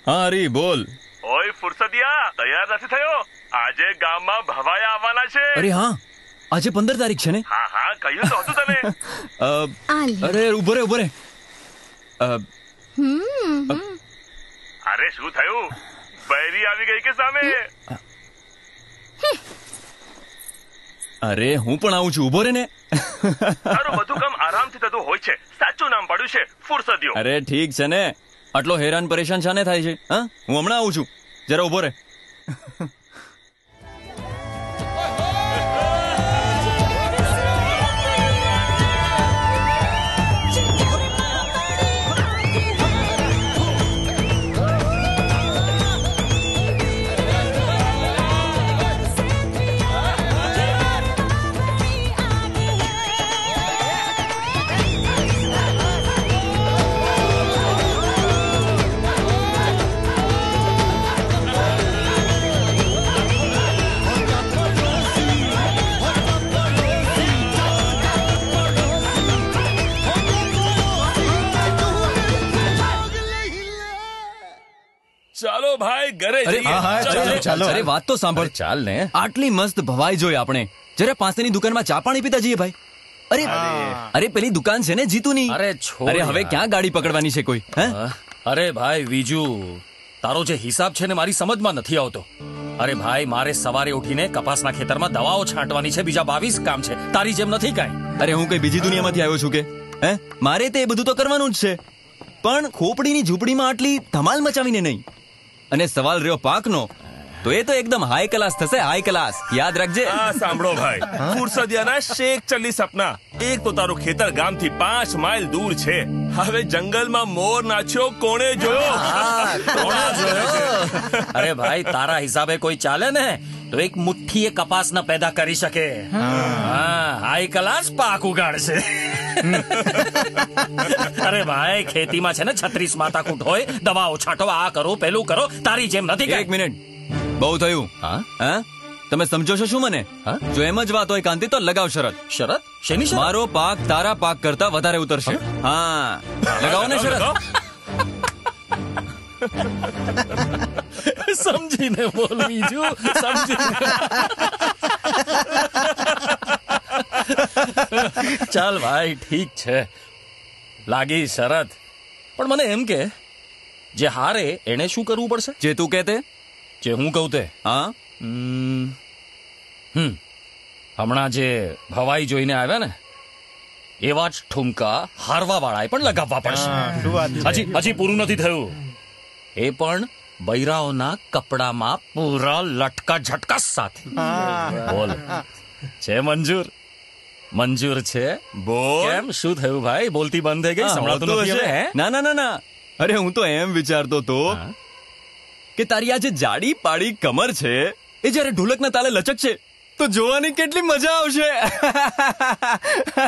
હા હરી બોલ. ઓય ફુરસદિયા, તૈયાર નથી થયો? આજે ગામમાં ભવાયા આવવાના છે. અરે હા, આજે 15 તારીખ છે ને? હા હા, કહ્યું તો હતું તને. અરે ઉભો રે. અરે શું થયું? બૈરી આવી ગઈ કે સામે? અરે હું પણ આવું છું, ઉભો રે ને. તારું બધું કામ આરામથી થતું હોય છે. સાચું નામ પડ્યું છે ફુરસદિયો. અરે ઠીક છે ને, આટલો હેરાન પરેશાન શાને થાય છે? હા, હું હમણાં આવું છું, જરા ઉભો રે. ચાલો ભાઈ ઘરે જઈએ. ચાલો. અરે વાત તો સાંભળ. ચાલ ને. આટલી મસ્ત ભવાઈ જોઈ આપણે, જરા પાસેની દુકાનમાં ચા પાણી પીતા જઈએ ભાઈ. અરે પેલી દુકાન છે ને જીતુની. અરે હવે ક્યાં ગાડી પકડવાની છે કોઈ? અરે ભાઈ વિજુ, તારો જે હિસાબ છે ને મારી સમજમાં નથી આવતો. અરે ભાઈ, મારે સવારે ઉઠીને કપાસના ખેતરમાં દવાઓ છાંટવાની છે, બીજા 22 કામ છે. તારી જેમ નથી કાંઈ. અરે હું કઈ બીજી દુનિયામાંથી આવ્યો છું કે? મારે તે બધું તો કરવાનું જ છે, પણ ખોપડીની ઝૂંપડીમાં આટલી ધમાલ મચાવીને નહીં. અને સવાલ રહ્યો પાકનો, તો એ તો એકદમ હાઈ ક્લાસ થશે, હાઈ ક્લાસ. યાદ રાખજે. સાંભળો ભાઈ, ફુરસદિયાના શેખ ચલ્લી સપના. એક તો તારું ખેતર ગામથી 5 માઇલ દૂર છે. હવે જંગલમાં મોર નાચ્યો કોણે જોયો? અરે ભાઈ, તારા હિસાબે કોઈ ચાલે ને તો એક મુઠ્ઠીએ કપાસ ન પેદા કરી શકે. હાઈ ક્લાસ પાક ઉગાડશે. અરે ભાઈ, ખેતીમાં છે ને 36 માથાકૂટ હોય, દવાઓ છાંટો, આ કરો પેલું કરો. તારી જેમ નથી. એક મિનિટ, બહુ થયું. હા, તમે સમજો છો શું મને? જો એમ જ વાત હોય કાંતિ, તો લગાવ શરત. શરત? શેની શરત? મારો પાક તારા પાક કરતા વધારે ઉતરશે. હા, લગાવો ને શરત. સમજીને બોલ બીજું, સમજીને. ચાલ ભાઈ, ઠીક છે, લાગી શરત. પણ મને એમ કે, જે હારે એને શું કરવું પડશે? જે તું કહેતે, જે હું કહું તે. હા. હમણાં જે ભવાઈ જોઈને આવ્યા ને, એવા જ ઠુમકા હારવા વાળાએ પણ લગાવવા પડશે. હજી પૂરું નથી થયું. એ પણ બૈરાઓના કપડામાં પૂરા લટકા ઝટકા સાથે. બોલ, છે મંજૂર? મંજૂર છે. બોલ. કેમ, શું થયું ભાઈ? બોલતી બંધ થઈ ગઈ, સંભળાતું નથી હવે? ના. અરે હું તો એમ વિચારતો તો કે તારી આ જે જાડી પાડી કમર છે, એ જયારે ઢોલકના તાલે લચકશે તો જોવાની કેટલી મજા આવશે.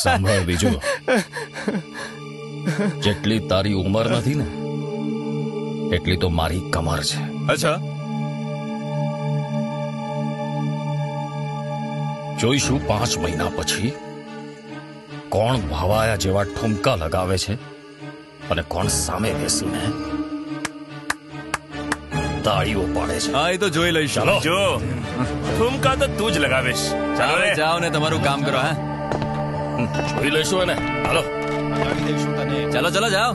સાંભળ બીજું, જેટલી તારી ઉંમર નથી ને એટલી તો મારી કમર છે. અચ્છા, જોઈશું 5 મહિના પછી કોણ ભવાયા જેવા ઠુમકા લગાવે છે અને કોણ સામે બેસીને તાળીઓ પાડે છે. હા, એ તો જોઈ લઈશ. ચાલો. જો ઠુમકા તો તું જ લગાવીશ. ચાલો જાઓ ને તમારું કામ કરો. જોઈ લઈશું એને. હાલો, ચાલો જાઓ.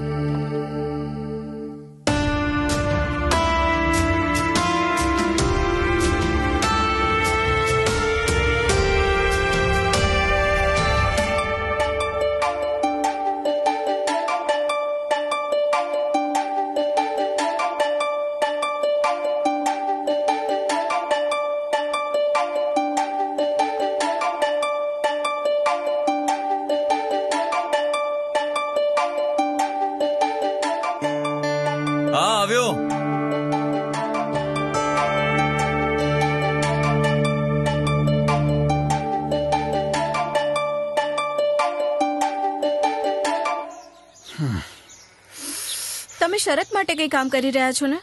તમે શરત માટે કઈ કામ કરી રહ્યા છો ને?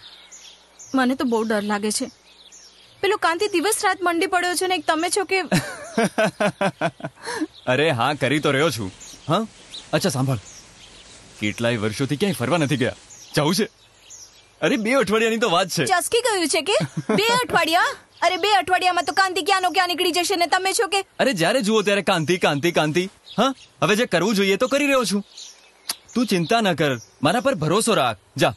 મને તો બહુ ડર લાગે છે. પેલો કાંતિ દિવસ રાત મંડી પડ્યો છે ને એક તમે છો કે? અરે હા, કરી તો રહ્યો છું. હા, અચ્છા સાંભળ, કેટલાય વર્ષોથી ક્યાંય ફરવા નથી ગયા. જવું છે? અરે 2 અઠવાડિયાની તો વાત છે. ચસકી ગયું છે કે 2 અઠવાડિયા? અરે 2 અઠવાડિયામાં તો કાંતિ ક્યાંનો ક્યાં નીકળી જશે ને તમે છો કે અરે જ્યારે જુઓ ત્યારે કાંતિ કાંતિ કાંતિ. હા, હવે જે કરવું જોઈએ તો કરી રહ્યો છું. તું ચિંતા ન કર, મારા પર ભરોસો રાખ. જા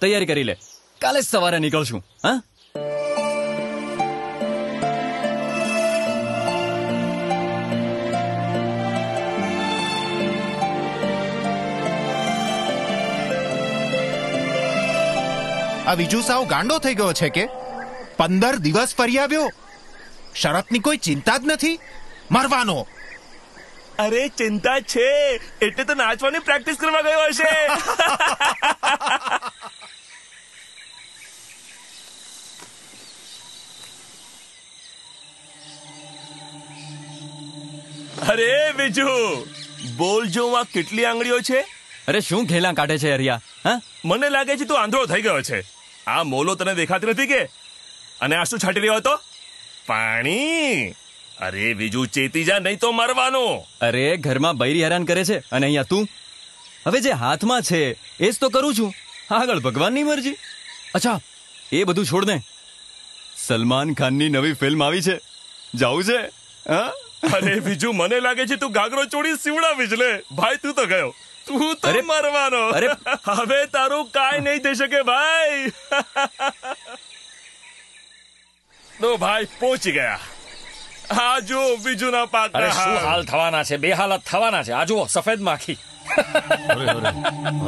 તૈયારી કરી લે, કાલે સવારે નીકળશું. હા, આ વિજુ સાવ ગાંડો થઈ ગયો છે કે 15 દિવસ ફરી આવ્યો, શરતની કોઈ ચિંતા જ નથી, મરવાનો. અરે ચિંતા છે એટલે તો નાચવાની પ્રેક્ટિસ કરવા ગયો હશે. અરે બીજુ બોલ, જો આ કેટલી આંગળીઓ છે? અરે શું ઘેલા કાઢે છે હરિયા? હા, મને લાગે છે તું આંધળો થઈ ગયો છે. આ મોલો તને દેખાતી નથી કે? અને આ શું છાંટી રહ્યો હતો? પાણી. અરે બીજું ચેતી જા, નહીં તો મરવાનો. અરે ઘરમાં બૈરી હેરાન કરે છે અને અહીંયા તું. હવે જે હાથમાં છે એ જ તો કરું છું, આગળ ભગવાનની મરજી. અચ્છા, એ બધું છોડ દે. સલમાન ખાનની નવી ફિલ્મ આવી છે, જાવું છે? હા, અરે બીજું મને લાગે છે તું ગાગરો ચોડી સીવડાવી જ લે. ભાઈ તું તો ગયો, તું તો અરે, મરવાનો. અરે. હવે તારું કાંઈ નહીં થઈ શકે ભાઈ. તો ભાઈ પહોંચી ગયા. આ જો બીજું ના પાક. અરે શું હાલ થવાના છે, બે હાલત થવાના છે. આ જુઓ સફેદ માખી.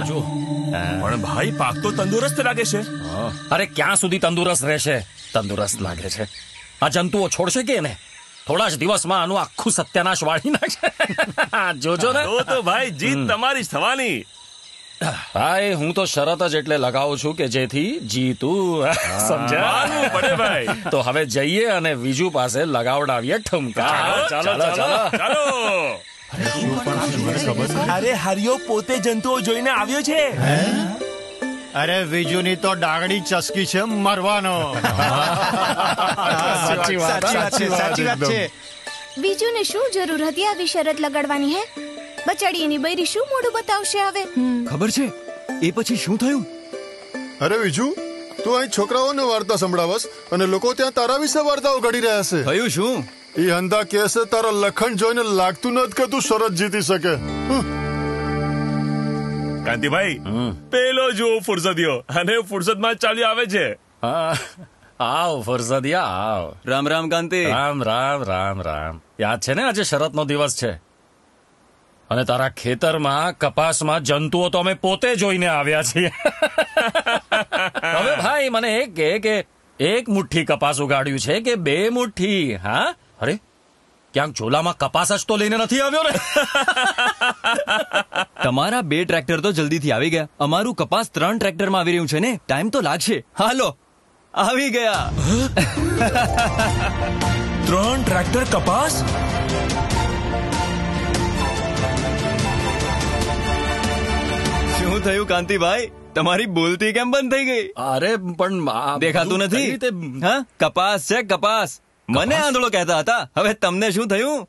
જુઓ. પણ ભાઈ પાક તો તંદુરસ્ત લાગે છે. અરે ક્યાં સુધી તંદુરસ્ત રહેશે? તંદુરસ્ત લાગે છે. આ જંતુઓ છોડશે કે એને? થોડા જ દિવસમાં આનું આખું સત્યાનાશ વાળી નાખશે. જોજો ને. તો ભાઈ જીત તમારી જ થવાની. ભાઈ હું તો શરત જ એટલે લગાવું છું કે જેથી જીતું. સમજ્યા? માનવું પડે ભાઈ. તો હવે જઈએ અને વિજુ પાસે લગાવડાવીએ ઠુમકા. ચાલો ચાલો. ચાલો. અરે હરિયો પોતે જંતુઓ જોઈને આવ્યો છે. અરે વિજુની તો ડાગડી ચસકી છે, મરવાનો. સાચી વાત છે. બીજુને શું જરૂર હતી આવી શરત લગાડવાની? હે બચાડી એની બૈરી શું મોઢું બતાવશે હવે? ખબર છે એ પછી શું થયું? અરે વિજુ, તું અહીં છોકરાઓને વાર્તા સંભળાવસ અને લોકો ત્યાં તારા વિશે વાર્તાઓ ઘડી રહ્યા છે. થયું શું? ઈ હંધા કેસે તારા લખણ જોઈને લાગતું નથી કે તું શરત જીતી શકે. કાંતિભાઈ, પેલો જુઓ ફુરસદિયો, અને ફુરસદમાં ચાલ્યો આવે છે. આવ ફરસદિયા આવ. રામ રામ કાંતિ. રામ રામ રામ રામ. યાદ છે ને આજે શરતનો દિવસ છે અને તારા ખેતરમાં કપાસમાં જંતુઓ તો અમે પોતે જોઈને આવ્યા છીએ. હવે ભાઈ મને એક કે એક મુઠ્ઠી કપાસ ઉગાડ્યું છે કે 2 મુઠ્ઠી? હા, અરે ક્યાંક ઝોલામાં કપાસ જ તો લઈને નથી આવ્યો ને. તમારા 2 ટ્રેક્ટર તો જલ્દીથી આવી ગયા, અમારું કપાસ 3 ટ્રેક્ટરમાં આવી રહ્યું છે ને, ટાઈમ તો લાગશે. હાલો આવી ગયા. 3 ટ્રેક્ટર કપાસ? શું થયું કાંતિભાઈ, તમારી બોલતી કેમ બંધ થઈ ગઈ? અરે પણ દેખાતું નથી? હા, કપાસ છે કપાસ. મને આંધળો કહેતા હતા, હવે તમને શું થયું?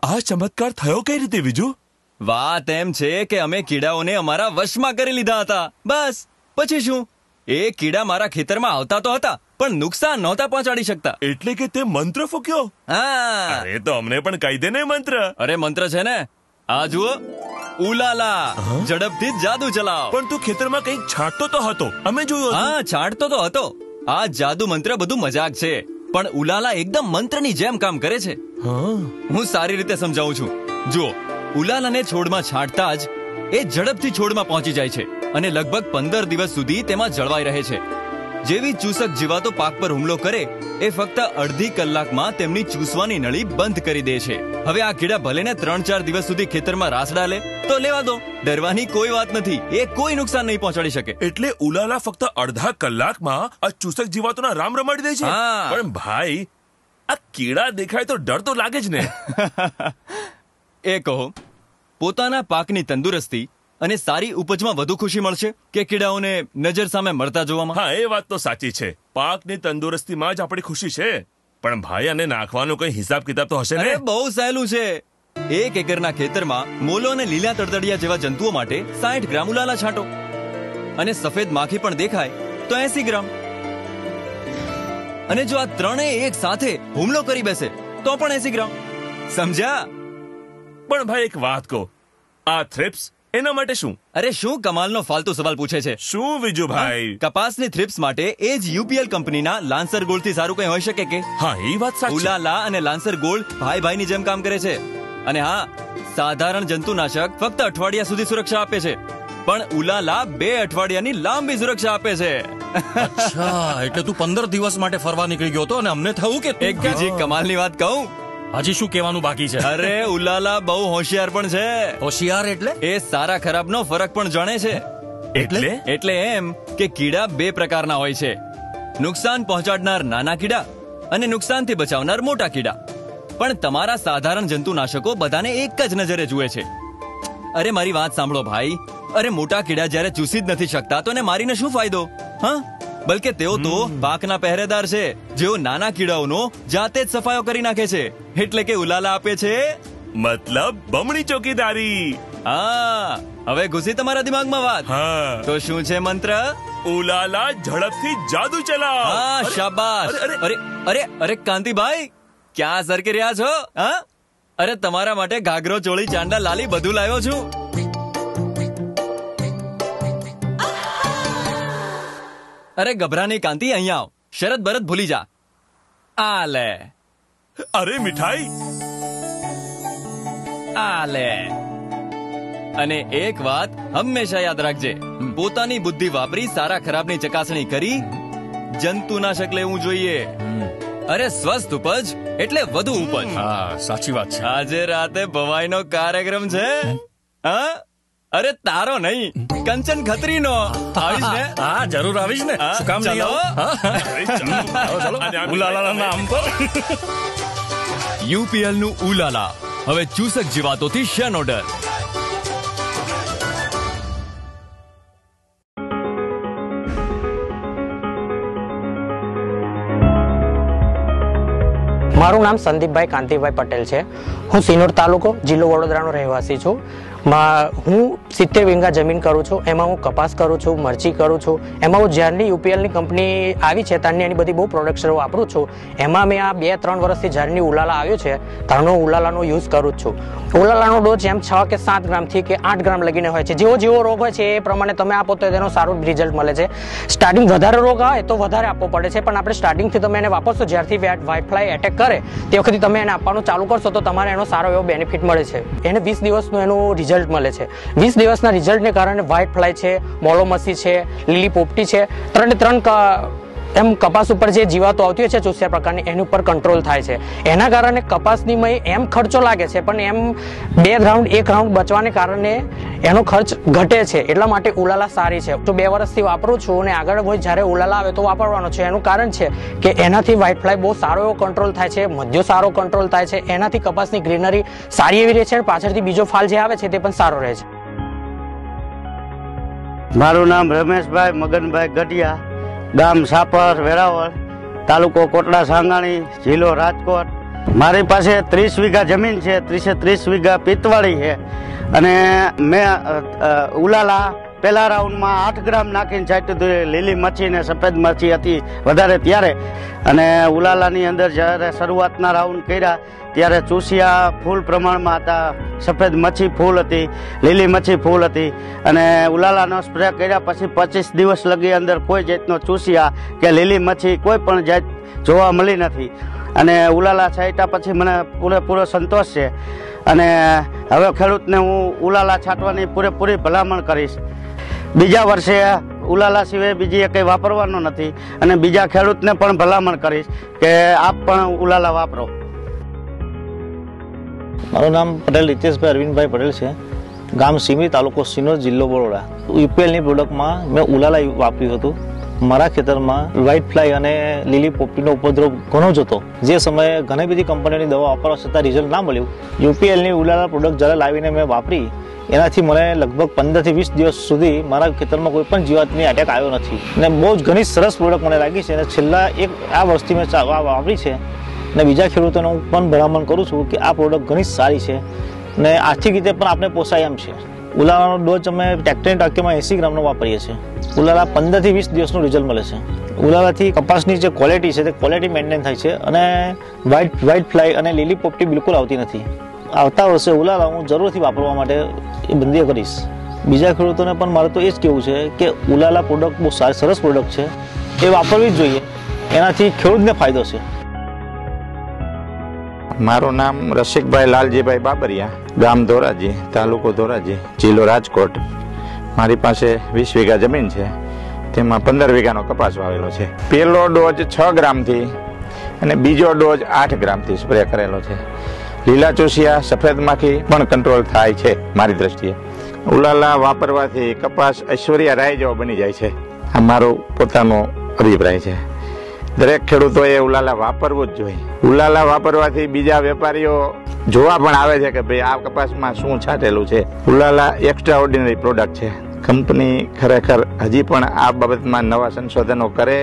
આ ચમત્કાર થયો કઈ રીતે બીજું? વાત એમ છે કે અમે કીડાઓને અમારા વશમાં કરી લીધા હતા, બસ. પછી શું, એ કીડા મારા ખેતરમાં આવતા તો હતા પણ નુકસાન નહોતા પહોંચાડી શકતા. એટલે કે તે મંત્ર ફૂક્યો? હા. અરે તો અમને પણ કહી દે ને મંત્ર. અરે મંત્ર છે ને, આ જુઓ, ઉલાલા, ઝડપથી જાદુ ચલાવ. પણ તું ખેતરમાં કંઈક છાંટતો તો હતો, અમે જોયું હતું. હા, છાંટતો તો હતો. આ જાદુ મંત્ર બધું મજાક છે, પણ ઉલાલા એકદમ મંત્રની જેમ કામ કરે છે. હું સારી રીતે સમજાવું છું. જુઓ, ઉલાલાને છોડમાં છાંટતા જ એ ઝડપથી છોડમાં પહોંચી જાય છે અને લગભગ 15 દિવસ સુધી તેમાં જળવાઈ રહે છે. જેવી ચૂસક જીવાતો પાક પર હુમલો કરે એ ફક્ત અડધી કલાકમાં તેમની ચૂસવાની નળી બંધ કરી દે છે. હવે આ કીડા ભલે ને 3-4 દિવસ સુધી ખેતરમાં રાસડા લે તો લેવા દો, ડરવાની કોઈ વાત નથી, એ કોઈ નુકસાન નહીં પહોંચાડી શકે. એટલે ઉલાલા ફક્ત અડધા કલાકમાં આ ચૂસક જીવાતોના રામ રમાડી દે છે. હા. પણ ભાઈ, આ કીડા દેખાય તો ડર તો લાગે જ ને. એ કહો, પોતાના પાકની તંદુરસ્તી અને સારી ઉપજમાં વધુ ખુશી મળશે કે કીડાઓને નજર સામે મરતા જોવામાં? હા, એ વાત તો સાચી છે. પાકની તંદુરસ્તીમાં જ આપણી ખુશી છે. પણ ભાઈ, આને નાખવાનો કઈ હિસાબ કિતાબ તો હશે ને? અરે બહુ સહેલું છે. 1 એકરના ખેતરમાં મોલો અને લીલા તડતડિયા જેવા જંતુઓ માટે 60 ગ્રામ ઉલાલા છાંટો. અને સફેદ માખી પણ દેખાય તો 80 ગ્રામ. અને જો આ ત્રણેય એક સાથે હુમલો કરી બેસે તો પણ 80 ગ્રામ. સમજ્યા? પણ ભાઈ એક વાત કહો, આ થ્રિપ્સ એના માટે શું? અરે શું કમાલનો ફાલતુ સવાલ પૂછે છે. શું વિજુભાઈ? કપાસની થ્રિપ્સ માટે એ જ યુપીએલ કંપનીના લાન્સર ગોલ્ડ થી સારું કંઈ હોઈ શકે કે? હા, એ વાત સાચી. ઉલાલા અને લાન્સર ગોલ્ડ ભાઈ ભાઈની જેમ કામ કરે છે. અને હા, સાધારણ જંતુનાશક ફક્ત અઠવાડિયા સુધી સુરક્ષા આપે છે, પણ ઉલાલા 2 અઠવાડિયાની લાંબી સુરક્ષા આપે છે. અચ્છા, એટલે તું 15 દિવસ માટે ફરવા નીકળી ગયો હતો અને અમને થયું કે એક બીજી કમાલની વાત કહું? હજી શું કહેવાનું બાકી છે? અરે ઉલાલા બહુ હોશિયાર પણ છે. હોશિયાર એટલે? એ સારા ખરાબનો ફરક પણ જાણે છે. એટલે એમ કે કીડા 2 પ્રકારના હોય છે, નુકસાન પહોંચાડનાર નાના કીડા અને નુકસાનથી બચાવનાર મોટા કીડા. પણ તમારા સાધારણ જંતુનાશકો બધાને એક જ નજરે જુએ છે. અરે મારી વાત સાંભળો ભાઈ. અરે મોટા કીડા જ્યારે ચૂસી જ નથી શકતા તો એને મારીને શું ફાયદો? હા, બલકે તેઓ તો પાકના પહેરેદાર છે, જેઓ નાના કીડાઓનો જાતે જ સફાયો કરી નાખે છે. એટલે કે ઉલાલા આપે છે મતલબ બમણી ચોકીદારી. હા, હવે ઘૂસી તમારા દિમાગમાં વાત? હા. તો શું છે મંત્ર? ઉલાલા ઝડપથી જાદુ ચલાવ. હા, શાબાશ. અરે અરે અરે કાંતિભાઈ, ક્યાં સરકી રહ્યા છો? હા, અરે તમારા માટે ઘાઘરો, ચોળી, ચાંડા, લાલી બધું લાવ્યો છું. અરે ગભરાની કાંતિ, અહીંયા આવ. શરત બરત ભૂલી જા. આ લે. અરે મીઠાઈ. આ લે. અને એક વાત હંમેશા યાદ રાખજે, પોતાની બુદ્ધિ વાપરી સારા ખરાબની ચકાસણી કરી જંતુનાશક લેવું જોઈએ. અરે સ્વસ્થ ઉપજ એટલે વધુ ઉપજ. હા, સાચી વાત છે. આજે રાતે ભવાઈનો કાર્યક્રમ છે. હા, અરે તારો નહીં, કંચન ખત્રીનો. આવીશ ને? હા, જરૂર આવીશ ને. શું કામ નહીં આવો? ચાલો ઉલાલાના નામ પર. યુપીએલ નું ઉલાલા હવે ચૂસક જીવાતોથી શેનો ડર. મારું નામ સંદીપભાઈ કાંતિભાઈ પટેલ છે. હું સિનોર તાલુકો, જિલ્લો વડોદરાનો રહેવાસી છું. હું 70 વીઘા જમીન કરું છું. એમાં હું કપાસ કરું છું, મરચી કરું છું. એમાં હું જ્યારની યુપીએલની કંપની આવી છે ત્યારની એની બધી બહુ પ્રોડક્ટ્સ વાપરું છું. એમાં મેં આ 2-3 વર્ષથી જ્યારની ઉલાલા આવ્યો છે ત્યારનો ઉલાલાનો યુઝ કરું જ છું. ઉલાલાનો ડોઝ એમ 6 કે 7 ગ્રામથી કે 8 ગ્રામ લગીને હોય છે. જેવો રોગ હોય છે એ પ્રમાણે તમે આપો તો તેનો સારું રિઝલ્ટ મળે છે. સ્ટાર્ટિંગ વધારે રોગ આવે તો વધારે આપવો પડે છે, પણ આપણે સ્ટાર્ટિંગથી તમે એને વાપરશો, જ્યારથી વ્હાઇટ ફ્લાય એટેક કરે તે વખતે તમે એને આપવાનું ચાલુ કરશો તો તમારે એનો સારો એવો બેનિફિટ મળે છે. એને 20 દિવસનું એનું રિઝલ્ટ મળે છે. 20 દિવસના રિઝલ્ટને કારણે વ્હાઇટ ફ્લાય છે, મોલોમસી છે, લીલી પોપટી છે, 3 એમ કપાસ ઉપર જે જીવાતો આવતી હોય છે ચૂસ્યા પ્રકારની, એની ઉપર કંટ્રોલ થાય છે. એના કારણે કપાસની મય એમ ખર્ચો લાગે છે, પણ એમ 1 રાઉન્ડ બચવાને કારણે એનો ખર્ચ ઘટે છે. એટલા માટે ઉલાલા સારી છે. તો 2 વર્ષથી વાપરું છું અને આગળ હોય જ્યારે ઉલાલા આવે તો વાપરવાનો છે. એનું કારણ છે કે એનાથી વ્હાઇટ ફ્લાય બહુ સારો એવો કંટ્રોલ થાય છે, મધ્યો સારો કંટ્રોલ થાય છે. એનાથી કપાસની ગ્રીનરી સારી એવી રહે છે અને પાછળથી બીજો ફાલ જે આવે છે તે પણ સારો રહે છે. મારું નામ રમેશભાઈ મગનભાઈ ગઢિયા, ગામ સાપર, વેરાવળ, તાલુકો કોટડા સાંગાણી, જિલ્લો રાજકોટ. મારી પાસે 30 વીઘા જમીન છે, 30 વીઘા પિત્તવાળી છે. અને મેં ઉલાલા પહેલા રાઉન્ડમાં 8 ગ્રામ નાખીને છાંટ્યું હતું. લીલી મચ્છી ને સફેદ મચ્છી હતી વધારે ત્યારે. અને ઉલાલાની અંદર જ્યારે શરૂઆતના રાઉન્ડ કર્યા ત્યારે ચૂસિયા ફૂલ પ્રમાણમાં હતા, સફેદ મચ્છી ફૂલ હતી, લીલી મચ્છી ફૂલ હતી. અને ઉલાલાનો સ્પ્રે કર્યા પછી 25 દિવસ લગી અંદર કોઈ જાતનો ચૂસિયા કે લીલી મચ્છી કોઈ પણ જાત જોવા મળી નથી. અને ઉલાલા છાંટ્યા પછી મને પૂરેપૂરો સંતોષ છે. અને હવે ખેડૂતને હું ઉલાલા છાંટવાની પૂરેપૂરી ભલામણ કરીશ. બીજા વર્ષે ઉલાલા સિવાય બીજી કંઈ વાપરવાનો નથી. અને બીજા ખેડૂતને પણ ભલામણ કરીશ કે આપ પણ ઉલાલા વાપરો. મારું નામ પટેલ રીતેશભાઈ અરવિંદભાઈ પટેલ છે. ગામ સિમી, તાલુકો સિનોર, જિલ્લો વડોદરા. યુપીએલની પ્રોડક્ટમાં મેં ઉલાલા વાપર્યું હતું. મારા ખેતરમાં વ્હાઇટ ફ્લાય અને લીલી પોપટીનો ઉપદ્રવ ઘણો જ હતો. જે સમયે ઘણી બધી કંપનીઓની દવા વાપરવા છતાં રિઝલ્ટ ના મળ્યું. યુપીએલની ઉલાલા પ્રોડક્ટ જ્યારે લાવીને મેં વાપરી એનાથી મને લગભગ 15 થી 20 દિવસ સુધી મારા ખેતરમાં કોઈ પણ જીવાતની અટેક આવ્યો નથી. અને બહુ જ ઘણી સરસ પ્રોડક્ટ મને લાગી છે. અને છેલ્લા આ વર્ષથી મેં વાપરી છે. અને બીજા ખેડૂતોને હું પણ ભલામણ કરું છું કે આ પ્રોડક્ટ ઘણી સારી છે અને આર્થિક રીતે પણ આપણે પોસાય એમ છે. ઉલાલાનો ડોઝ અમે ટ્રેક્ટરની ટાંકીમાં 80 ગ્રામનો વાપરીએ છીએ. ઉલાલા 15 થી 20 દિવસનું રિઝલ્ટ મળે છે. ઉલાલાથી કપાસની જે ક્વોલિટી છે તે ક્વોલિટી મેન્ટેન થાય છે અને વ્હાઇટ ફ્લાય અને લીલી પોપટી બિલકુલ આવતી નથી. આવતા વર્ષે ઉલાલા હું જરૂરથી વાપરવા માટે એ બંદી કરીશ. બીજા ખેડૂતોને પણ મારે તો એ જ કહેવું છે કે ઉલાલા પ્રોડક્ટ બહુ સરસ પ્રોડક્ટ છે, એ વાપરવી જ જોઈએ. એનાથી ખેડૂતને ફાયદો છે. મારું નામ રસિકભાઈ લાલજીભાઈ બાબરિયા, ગામ ધોરાજી, તાલુકો ધોરાજી, જિલ્લો રાજકોટ. મારી પાસે 20 વીઘા જમીન છે, તેમાં 15 વીઘાનો કપાસ વાવેલો છે. પહેલો ડોઝ 6 ગ્રામથી અને બીજો ડોઝ 8 ગ્રામથી સ્પ્રે કરેલો છે. લીલા ચૂસિયા, સફેદ માખી પણ કંટ્રોલ થાય છે મારી દ્રષ્ટિએ. ઉલાલા વાપરવાથી કપાસ ઐશ્વર્યા રાય જેવો બની જાય છે. આ મારો પોતાનો અભિપ્રાય છે. દરેક ખેડૂતોએ ઉલાલા વાપરવું જ જોઈએ. ઉલાલા વાપરવાથી બીજા વેપારીઓ જોવા પણ આવે છે કે ભાઈ આ કપાસમાં શું છાંટેલું છે. ઉલાલા એક્સ્ટ્રા ઓર્ડિનરી પ્રોડક્ટ છે. કંપની ખરેખર હજી પણ આ બાબતમાં નવા સંશોધનો કરે,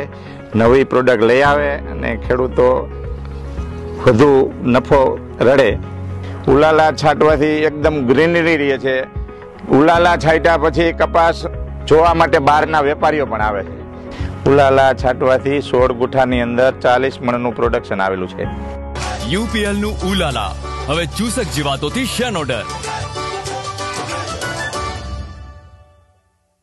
નવી પ્રોડક્ટ લઈ આવે અને ખેડૂતો વધુ નફો રડે. ઉલાલા છાંટવાથી એકદમ ગ્રીનરી રહે છે. ઉલાલા છાંટ્યા પછી કપાસ જોવા માટે બહારના વેપારીઓ પણ આવે છે. ઉલાલા છાંટવાથી 16 ગુઠાની અંદર 40 મણનું પ્રોડક્શન આવેલું છે. UPL નું ઉલાલા હવે ચૂસક જીવાતોથી શન ઓર્ડર.